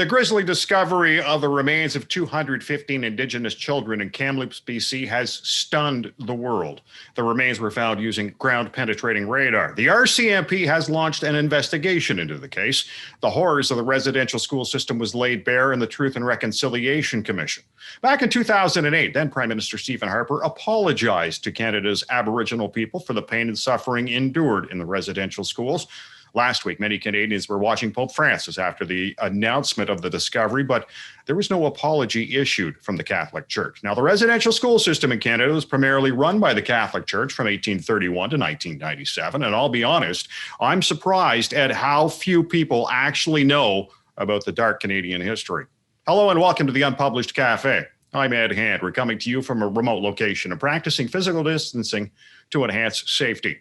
The grisly discovery of the remains of 215 Indigenous children in Kamloops BC has stunned the world. The remains were found using ground-penetrating radar. The RCMP has launched an investigation into the case. The horrors of the residential school system was laid bare in the Truth and Reconciliation Commission. Back in 2008, then Prime Minister Stephen Harper apologized to Canada's Aboriginal people for the pain and suffering endured in the residential schools. Last week, many Canadians were watching Pope Francis after the announcement of the discovery, but there was no apology issued from the Catholic Church. Now, the residential school system in Canada was primarily run by the Catholic Church from 1831 to 1997, and I'll be honest, I'm surprised at how few people actually know about the dark Canadian history. Hello and welcome to the Unpublished Cafe. I'm Ed Hand. We're coming to you from a remote location and practicing physical distancing to enhance safety.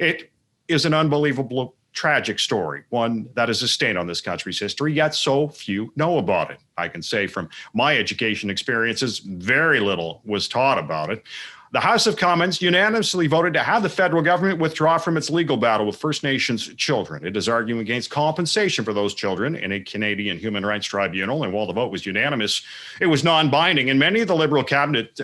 It is an unbelievable tragic story, one that is a stain on this country's history, yet so few know about it. I can say from my education experiences, very little was taught about it. The House of Commons unanimously voted to have the federal government withdraw from its legal battle with First Nations children. It is arguing against compensation for those children in a Canadian Human Rights Tribunal, and while the vote was unanimous, it was non-binding, and many of the Liberal cabinet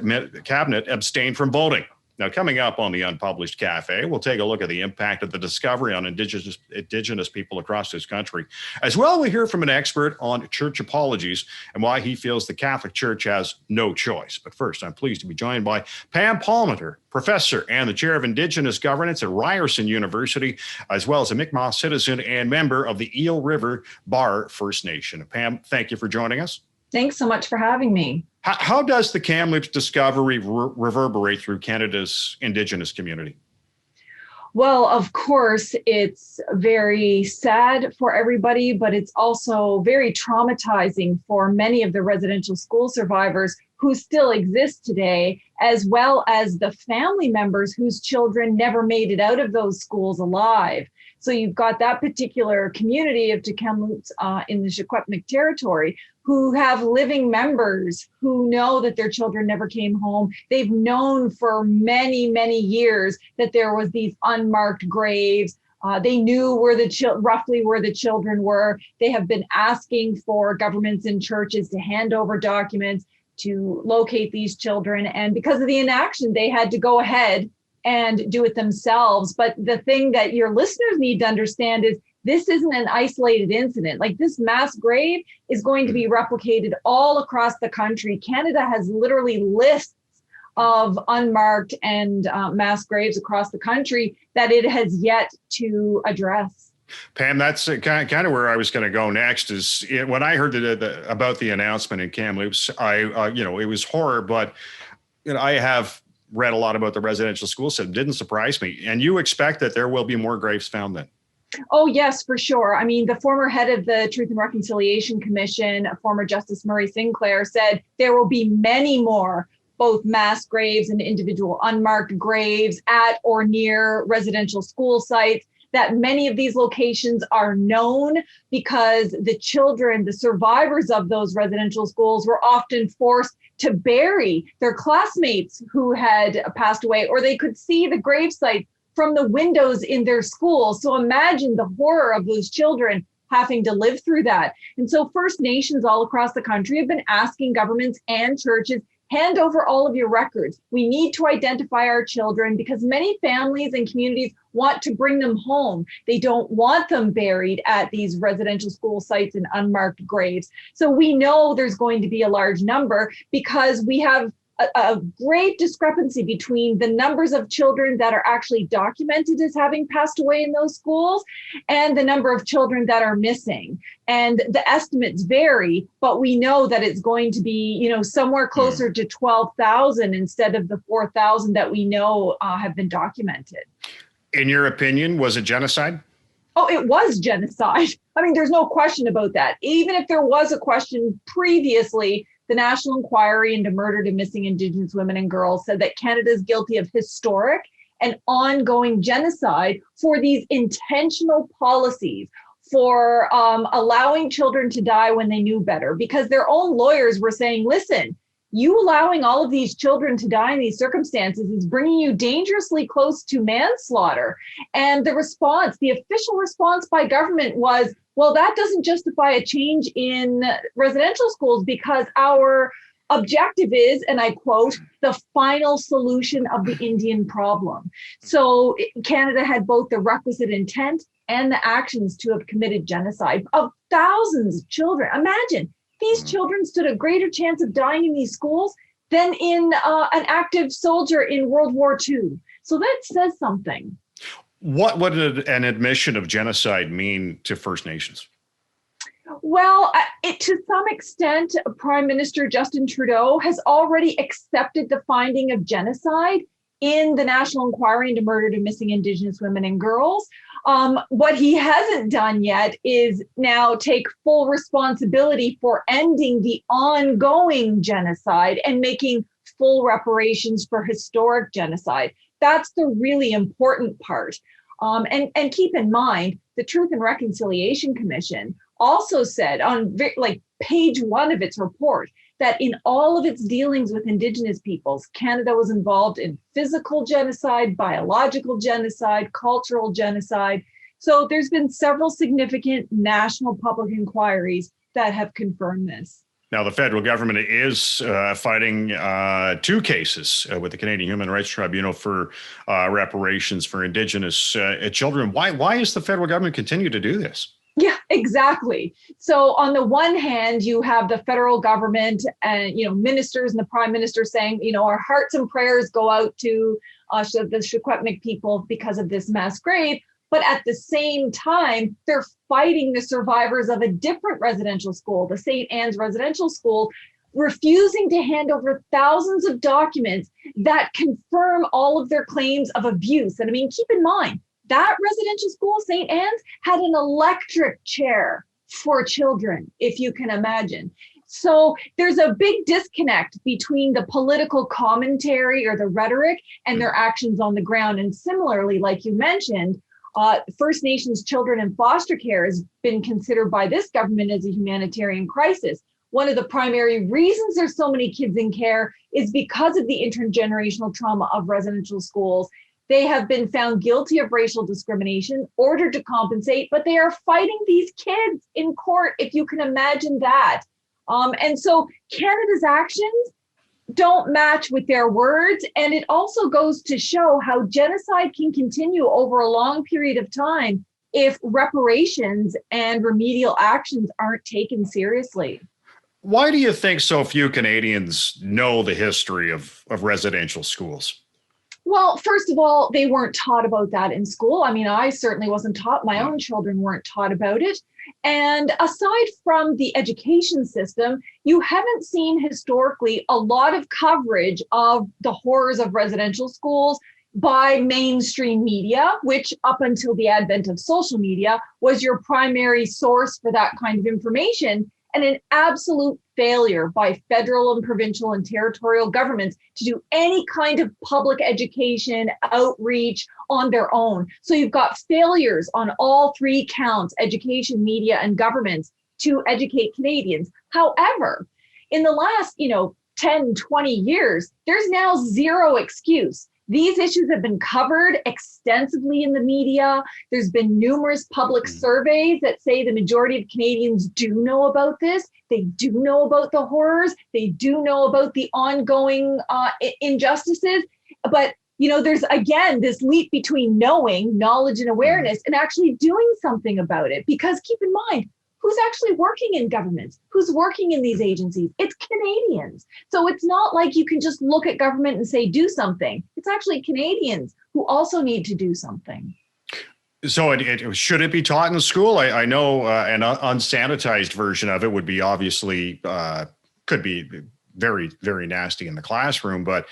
abstained from voting. Now, coming up on the Unpublished Cafe, we'll take a look at the impact of the discovery on Indigenous people across this country. As well, we'll hear from an expert on church apologies and why he feels the Catholic Church has no choice. But first, I'm pleased to be joined by Pam Palmater, professor and the chair of Indigenous governance at Ryerson University, as well as a Mi'kmaq citizen and member of the Eel River Bar First Nation. Pam, thank you for joining us. Thanks so much for having me. How does the Kamloops discovery reverberate through Canada's Indigenous community? Well, of course, it's very sad for everybody, but it's also very traumatizing for many of the residential school survivors who still exist today, as well as the family members whose children never made it out of those schools alive. So you've got that particular community of Kamloops in the Secwepemc territory who have living members who know that their children never came home. They've known for many, many years that there was these unmarked graves. They knew where roughly where the children were. They have been asking for governments and churches to hand over documents to locate these children. And because of the inaction, they had to go ahead and do it themselves. But the thing that your listeners need to understand is this isn't an isolated incident. Like, this mass grave is going to be replicated all across the country. Canada has literally lists of unmarked and mass graves across the country that it has yet to address. Pam, that's kind of where I was going to go next. Is when I heard about the announcement in Kamloops, it was horror, but I have read a lot about the residential school system. It didn't surprise me. And you expect that there will be more graves found then? Oh, yes, for sure. I mean, the former head of the Truth and Reconciliation Commission, former Justice Murray Sinclair, said there will be many more both mass graves and individual unmarked graves at or near residential school sites, that many of these locations are known because the children, the survivors of those residential schools, were often forced to bury their classmates who had passed away, or they could see the gravesite from the windows in their school. So imagine the horror of those children having to live through that. And so First Nations all across the country have been asking governments and churches, hand over all of your records. We need to identify our children because many families and communities want to bring them home. They don't want them buried at these residential school sites in unmarked graves. So we know there's going to be a large number because we have a great discrepancy between the numbers of children that are actually documented as having passed away in those schools and the number of children that are missing. And the estimates vary, but we know that it's going to be, somewhere closer to 12,000 instead of the 4,000 that we know have been documented. In your opinion, was it genocide? Oh, it was genocide. I mean, there's no question about that. Even if there was a question previously, the National Inquiry into Murdered and Missing Indigenous Women and Girls said that Canada is guilty of historic and ongoing genocide for these intentional policies, for allowing children to die when they knew better, because their own lawyers were saying, listen, you allowing all of these children to die in these circumstances is bringing you dangerously close to manslaughter. And the response, the official response by government was, well, that doesn't justify a change in residential schools because our objective is, and I quote, the final solution of the Indian problem. So Canada had both the requisite intent and the actions to have committed genocide of thousands of children. Imagine, these children stood a greater chance of dying in these schools than in an active soldier in World War II. So that says something. What would an admission of genocide mean to First Nations? Well, to some extent, Prime Minister Justin Trudeau has already accepted the finding of genocide in the National Inquiry into Murdered and Missing Indigenous Women and Girls. What he hasn't done yet is now take full responsibility for ending the ongoing genocide and making full reparations for historic genocide. That's the really important part. And keep in mind, the Truth and Reconciliation Commission also said on page 1 of its report that in all of its dealings with Indigenous peoples, Canada was involved in physical genocide, biological genocide, cultural genocide. So there's been several significant national public inquiries that have confirmed this. Now, the federal government is fighting 2 cases with the Canadian Human Rights Tribunal for reparations for Indigenous children. Why is the federal government continue to do this? Yeah, exactly. So on the one hand, you have the federal government and, ministers and the prime minister saying, our hearts and prayers go out to the Secwepemc people because of this mass grave. But at the same time, they're fighting the survivors of a different residential school, the St. Anne's residential school, refusing to hand over thousands of documents that confirm all of their claims of abuse. And I mean, keep in mind, that residential school, St. Anne's, had an electric chair for children, if you can imagine. So there's a big disconnect between the political commentary or the rhetoric and their actions on the ground. And similarly, like you mentioned, First Nations children in foster care has been considered by this government as a humanitarian crisis. One of the primary reasons there's so many kids in care is because of the intergenerational trauma of residential schools. They have been found guilty of racial discrimination, ordered to compensate, but they are fighting these kids in court, if you can imagine that. And so Canada's actions don't match with their words. And it also goes to show how genocide can continue over a long period of time if reparations and remedial actions aren't taken seriously. Why do you think so few Canadians know the history of residential schools? Well, first of all, they weren't taught about that in school. I mean, I certainly wasn't taught. My own children weren't taught about it. And aside from the education system, you haven't seen historically a lot of coverage of the horrors of residential schools by mainstream media, which up until the advent of social media was your primary source for that kind of information. And an absolute failure by federal and provincial and territorial governments to do any kind of public education outreach on their own. So you've got failures on all 3 counts, education, media, and governments, to educate Canadians. However, in the last 10, 20 years, there's now zero excuse. These issues have been covered extensively in the media. There's been numerous public surveys that say the majority of Canadians do know about this. They do know about the horrors. They do know about the ongoing injustices. But, there's, again, this leap between knowing, knowledge and awareness, and actually doing something about it. Because keep in mind, who's actually working in governments? Who's working in these agencies? It's Canadians. So it's not like you can just look at government and say, do something. It's actually Canadians who also need to do something. So should it be taught in school? I know an unsanitized version of it would be obviously, could be very, very nasty in the classroom, but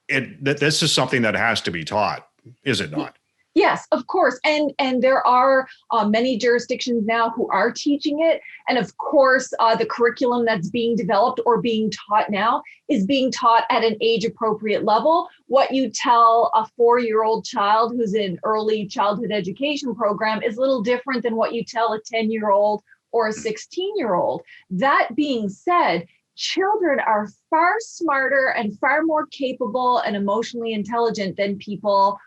this is something that has to be taught, is it not? Yes, of course. And there are many jurisdictions now who are teaching it. And of course, the curriculum that's being developed or being taught now is being taught at an age appropriate level. What you tell a 4-year-old child who's in early childhood education program is a little different than what you tell a 10-year-old or a 16-year-old. That being said, children are far smarter and far more capable and emotionally intelligent than people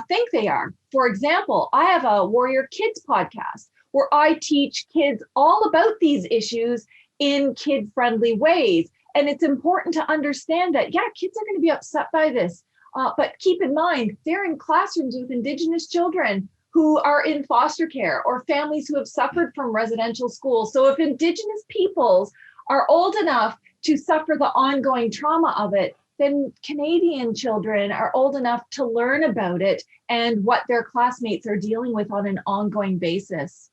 think they are. For example, I have a Warrior Kids podcast where I teach kids all about these issues in kid-friendly ways. And it's important to understand that, yeah, kids are going to be upset by this. But keep in mind, they're in classrooms with Indigenous children who are in foster care or families who have suffered from residential schools. So if Indigenous peoples are old enough to suffer the ongoing trauma of it, then Canadian children are old enough to learn about it and what their classmates are dealing with on an ongoing basis.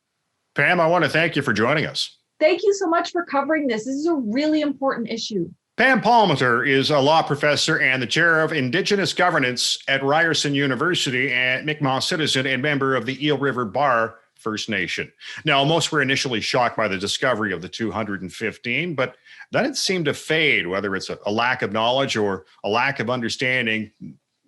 Pam, I want to thank you for joining us. Thank you so much for covering this. This is a really important issue. Pam Palmater is a law professor and the chair of Indigenous governance at Ryerson University and Mi'kmaq citizen and member of the Eel River Bar First Nation. Now, most were initially shocked by the discovery of the 215, but then it seemed to fade, whether it's a lack of knowledge or a lack of understanding.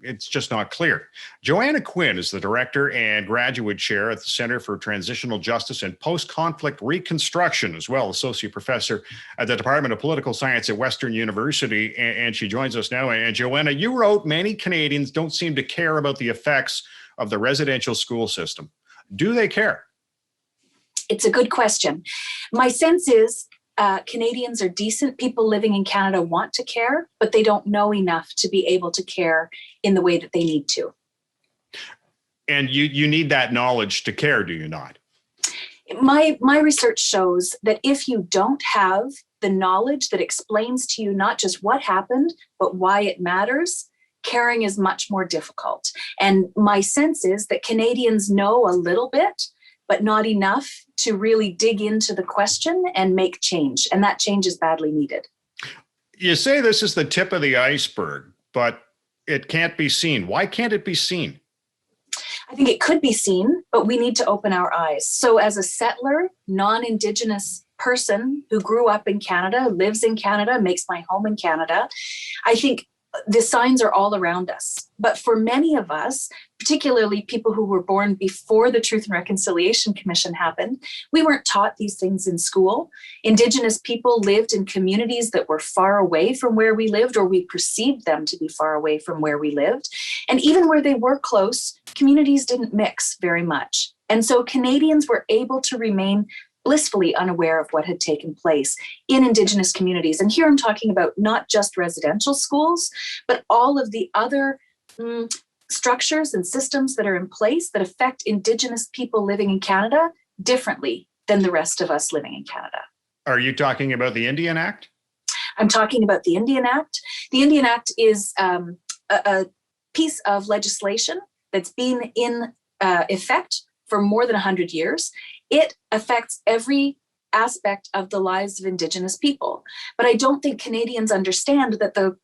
It's just not clear. Joanna Quinn is the director and graduate chair at the Center for Transitional Justice and Post-Conflict Reconstruction, as well as associate professor at the Department of Political Science at Western University. And she joins us now. And Joanna, you wrote, many Canadians don't seem to care about the effects of the residential school system. Do they care? It's a good question. My sense is Canadians are decent. People living in Canada want to care, but they don't know enough to be able to care in the way that they need to. And you need that knowledge to care, do you not? My research shows that if you don't have the knowledge that explains to you not just what happened, but why it matters, caring is much more difficult. And my sense is that Canadians know a little bit, but not enough to really dig into the question and make change. And that change is badly needed. You say this is the tip of the iceberg, but it can't be seen. Why can't it be seen? I think it could be seen, but we need to open our eyes. So as a settler, non-Indigenous person who grew up in Canada, lives in Canada, makes my home in Canada, I think the signs are all around us. But for many of us, particularly people who were born before the Truth and Reconciliation Commission happened, we weren't taught these things in school. Indigenous people lived in communities that were far away from where we lived, or we perceived them to be far away from where we lived. And even where they were close, communities didn't mix very much. And so Canadians were able to remain blissfully unaware of what had taken place in Indigenous communities. And here I'm talking about not just residential schools, but all of the other structures and systems that are in place that affect Indigenous people living in Canada differently than the rest of us living in Canada. Are you talking about the Indian Act? I'm talking about the Indian Act. The Indian Act is a piece of legislation that's been in effect for more than 100 years. It affects every aspect of the lives of Indigenous people. But I don't think Canadians understand that the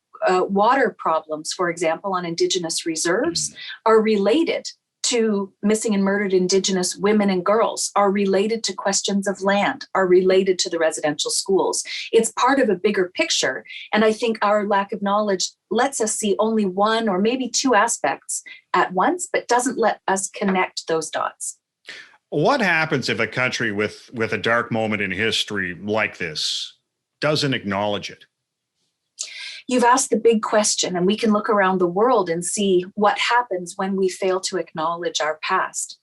water problems, for example, on Indigenous reserves are related to missing and murdered Indigenous women and girls, are related to questions of land, are related to the residential schools. It's part of a bigger picture. And I think our lack of knowledge lets us see only one or maybe two aspects at once, but doesn't let us connect those dots. What happens if a country with a dark moment in history like this doesn't acknowledge it? You've asked the big question, and we can look around the world and see what happens when we fail to acknowledge our past.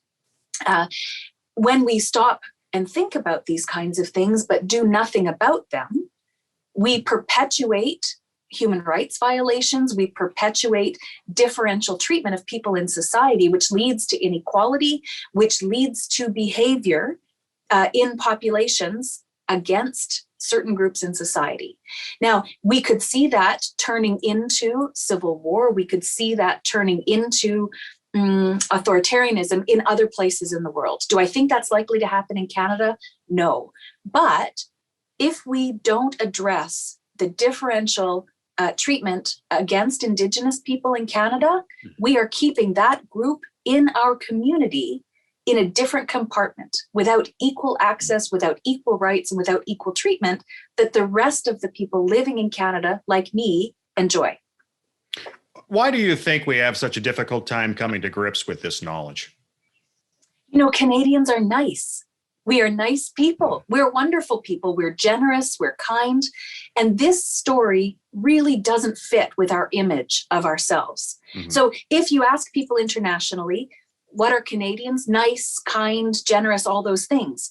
When we stop and think about these kinds of things, but do nothing about them, we perpetuate human rights violations, we perpetuate differential treatment of people in society, which leads to inequality, which leads to behavior in populations against certain groups in society. Now, we could see that turning into civil war. We could see that turning into authoritarianism in other places in the world. Do I think that's likely to happen in Canada? No. But if we don't address the differential treatment against Indigenous people in Canada, we are keeping that group in our community in a different compartment without equal access, without equal rights, and without equal treatment that the rest of the people living in Canada, like me, enjoy. Why do you think we have such a difficult time coming to grips with this knowledge? You know, Canadians are nice. We are nice people. We're wonderful people. We're generous. We're kind. And this story really doesn't fit with our image of ourselves. Mm-hmm. So if you ask people internationally, what are Canadians? Nice, kind, generous, all those things.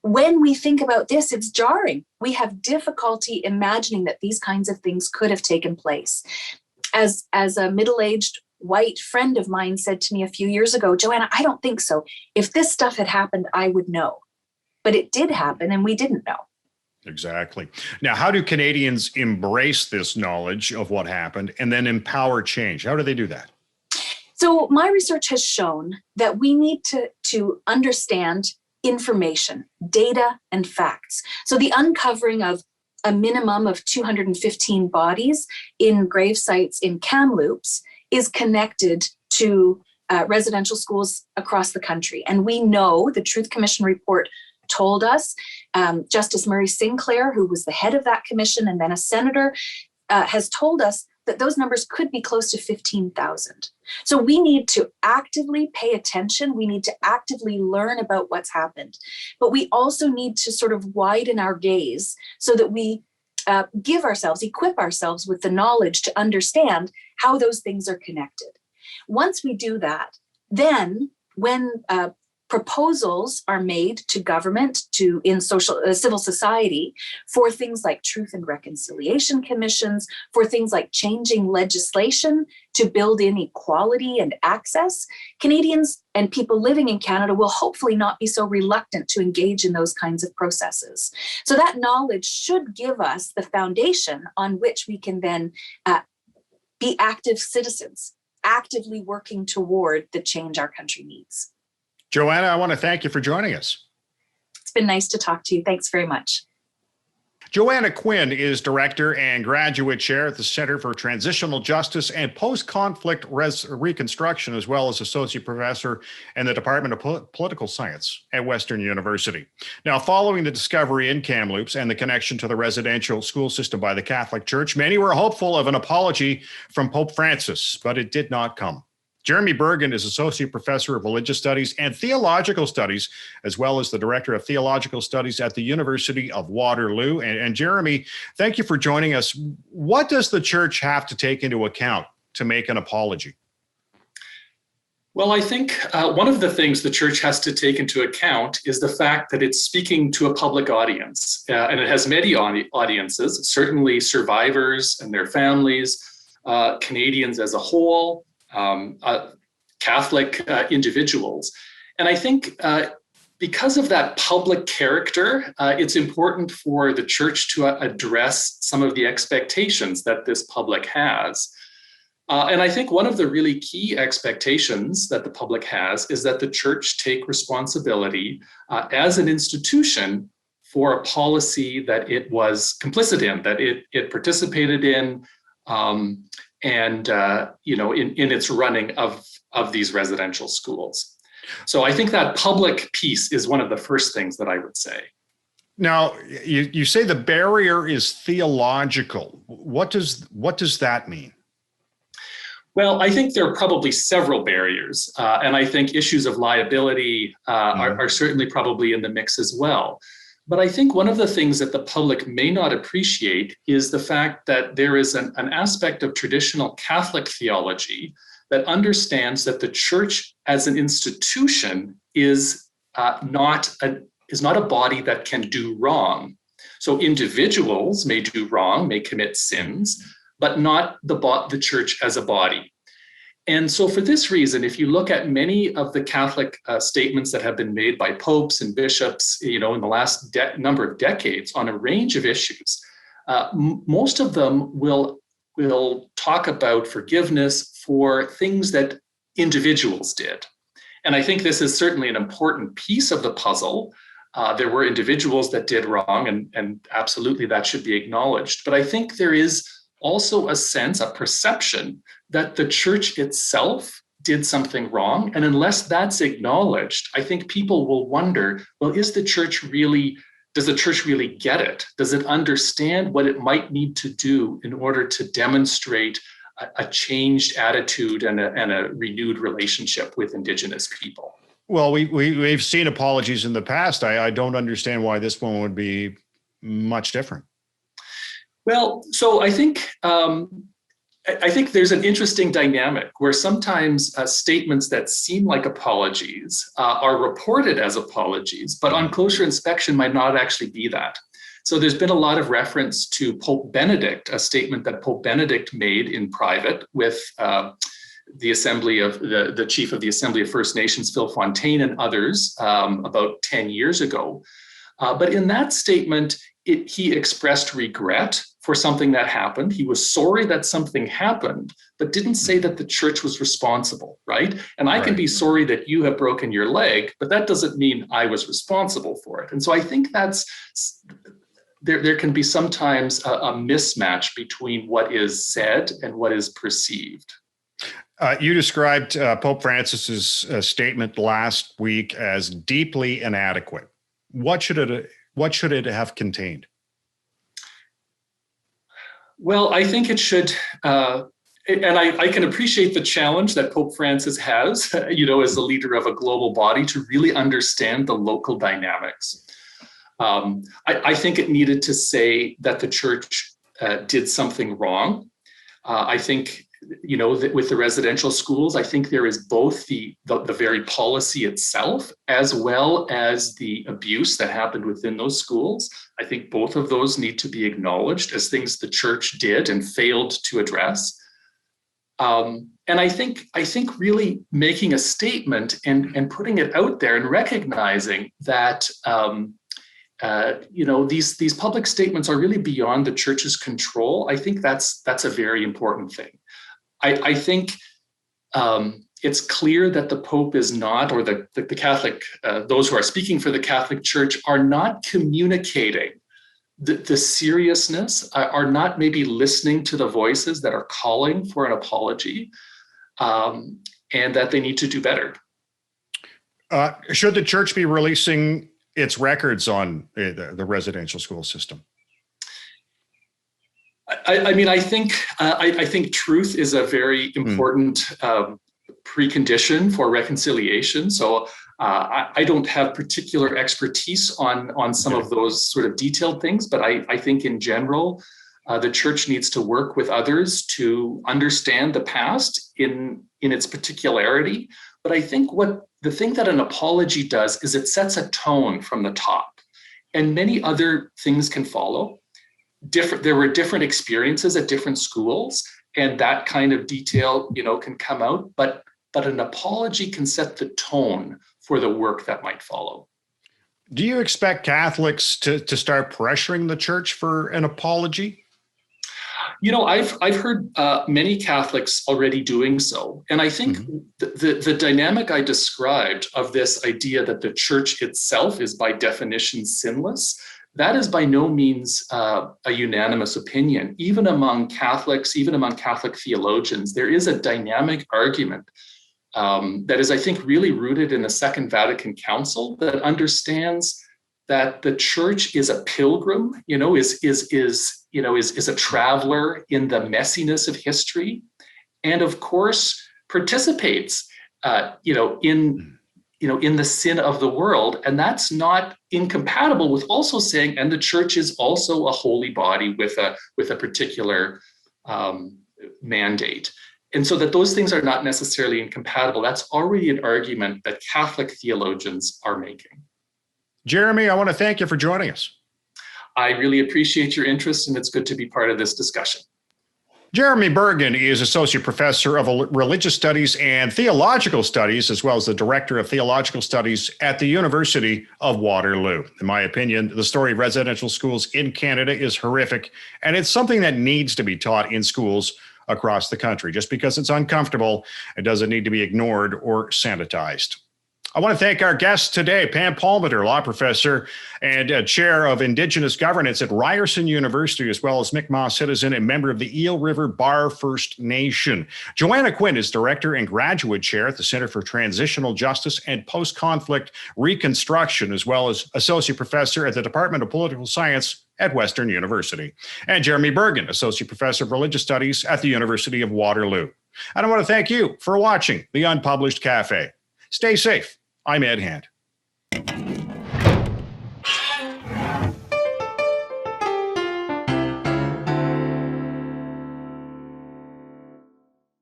When we think about this, it's jarring. We have difficulty imagining that these kinds of things could have taken place. As a middle-aged white friend of mine said to me a few years ago, Joanna, I don't think so. If this stuff had happened, I would know. But it did happen and we didn't know. Exactly. Now, how do Canadians embrace this knowledge of what happened and then empower change? How do they do that? So my research has shown that we need to understand information, data, and facts. So the uncovering of a minimum of 215 bodies in grave sites in Kamloops is connected to residential schools across the country. And we know the Truth Commission report told us, Justice Murray Sinclair, who was the head of that commission and then a senator, has told us that those numbers could be close to 15,000. So we need to actively pay attention. We need to actively learn about what's happened. But we also need to sort of widen our gaze so that we equip ourselves with the knowledge to understand how those things are connected. Once we do that, then when proposals are made to government, in civil society, for things like truth and reconciliation commissions, for things like changing legislation to build in equality and access, Canadians and people living in Canada will hopefully not be so reluctant to engage in those kinds of processes. So that knowledge should give us the foundation on which we can then be active citizens, actively working toward the change our country needs. Joanna, I want to thank you for joining us. It's been nice to talk to you. Thanks very much. Joanna Quinn is Director and Graduate Chair at the Center for Transitional Justice and Post-Conflict Reconstruction, as well as Associate Professor in the Department of Political Science at Western University. Now, following the discovery in Kamloops and the connection to the residential school system by the Catholic Church, many were hopeful of an apology from Pope Francis, but it did not come. Jeremy Bergen is Associate Professor of Religious Studies and Theological Studies, as well as the Director of Theological Studies at the University of Waterloo. And Jeremy, thank you for joining us. What does the Church have to take into account to make an apology? Well, I think one of the things the Church has to take into account is the fact that it's speaking to a public audience, and it has many audiences, certainly survivors and their families, Canadians as a whole, Catholic individuals. And I think because of that public character, it's important for the Church to address some of the expectations that this public has. And I think one of the really key expectations that the public has is that the Church take responsibility as an institution for a policy that it was complicit in, that it participated in, and in its running of these residential schools. So I think that public piece is one of the first things that I would say. Now, you say the barrier is theological. What does that mean? Well, I think there are probably several barriers, and I think issues of liability are certainly probably in the mix as well. But I think one of the things that the public may not appreciate is the fact that there is an aspect of traditional Catholic theology that understands that the Church as an institution is not a body that can do wrong. So individuals may do wrong, may commit sins, but not the Church as a body. And so for this reason, if you look at many of the Catholic statements that have been made by popes and bishops, in the last number of decades on a range of issues, most of them will talk about forgiveness for things that individuals did. And I think this is certainly an important piece of the puzzle. There were individuals that did wrong, and absolutely that should be acknowledged. But I think there is also a perception that the Church itself did something wrong. And unless that's acknowledged, I think people will wonder, well, does the Church really get it? Does it understand what it might need to do in order to demonstrate a changed attitude and a renewed relationship with Indigenous people? Well, we've seen apologies in the past. I don't understand why this one would be much different. Well, so I think there's an interesting dynamic where sometimes statements that seem like apologies are reported as apologies, but on closer inspection might not actually be that. So there's been a lot of reference to Pope Benedict, a statement that Pope Benedict made in private with the chief of the Assembly of First Nations, Phil Fontaine, and others about 10 years ago. But in that statement, he expressed regret for something that happened. He was sorry that something happened, but didn't say that the church was responsible, right? And I can be sorry that you have broken your leg, but that doesn't mean I was responsible for it. And so I think there can be sometimes a mismatch between what is said and what is perceived. You described Pope Francis's statement last week as deeply inadequate. What should it have contained? Well, I think it should, and I can appreciate the challenge that Pope Francis has, as the leader of a global body, to really understand the local dynamics. I think it needed to say that the church did something wrong. I think, that with the residential schools, I think there is both the very policy itself, as well as the abuse that happened within those schools. I think both of those need to be acknowledged as things the church did and failed to address. And I think really making a statement and putting it out there and recognizing that these public statements are really beyond the church's control. I think that's a very important thing. I think it's clear that the Pope is not, or the Catholic, those who are speaking for the Catholic Church are not communicating the seriousness, are not maybe listening to the voices that are calling for an apology, and that they need to do better. Should the church be releasing its records on the residential school system? I think truth is a very important precondition for reconciliation. So I don't have particular expertise on some of those sort of detailed things, but I think in general, the church needs to work with others to understand the past in its particularity. But I think the thing that an apology does is it sets a tone from the top, and many other things can follow. There were different experiences at different schools, and that kind of detail, can come out, but an apology can set the tone for the work that might follow. Do you expect Catholics to start pressuring the church for an apology? I've heard many Catholics already doing so. And I think the dynamic I described of this idea that the church itself is by definition sinless, that is by no means a unanimous opinion. Even among Catholics, even among Catholic theologians, there is a dynamic argument that is, I think, really rooted in the Second Vatican Council that understands that the church is a pilgrim, is a traveler in the messiness of history, and of course participates, in the sin of the world. And that's not incompatible with also saying, and the church is also a holy body with a particular mandate. And so that those things are not necessarily incompatible. That's already an argument that Catholic theologians are making. Jeremy, I want to thank you for joining us. I really appreciate your interest, and it's good to be part of this discussion. Jeremy Bergen is Associate Professor of Religious Studies and Theological Studies, as well as the Director of Theological Studies at the University of Waterloo. In my opinion, the story of residential schools in Canada is horrific, and it's something that needs to be taught in schools across the country. Just because it's uncomfortable, it doesn't need to be ignored or sanitized. I want to thank our guest today, Pam Palmater, law professor and chair of Indigenous governance at Ryerson University, as well as Mi'kmaq citizen and member of the Eel River Bar First Nation. Joanna Quinn is director and graduate chair at the Center for Transitional Justice and Post-Conflict Reconstruction, as well as associate professor at the Department of Political Science at Western University. And Jeremy Bergen, associate professor of religious studies at the University of Waterloo. And I want to thank you for watching The Unpublished Cafe. Stay safe. I'm Ed Hand.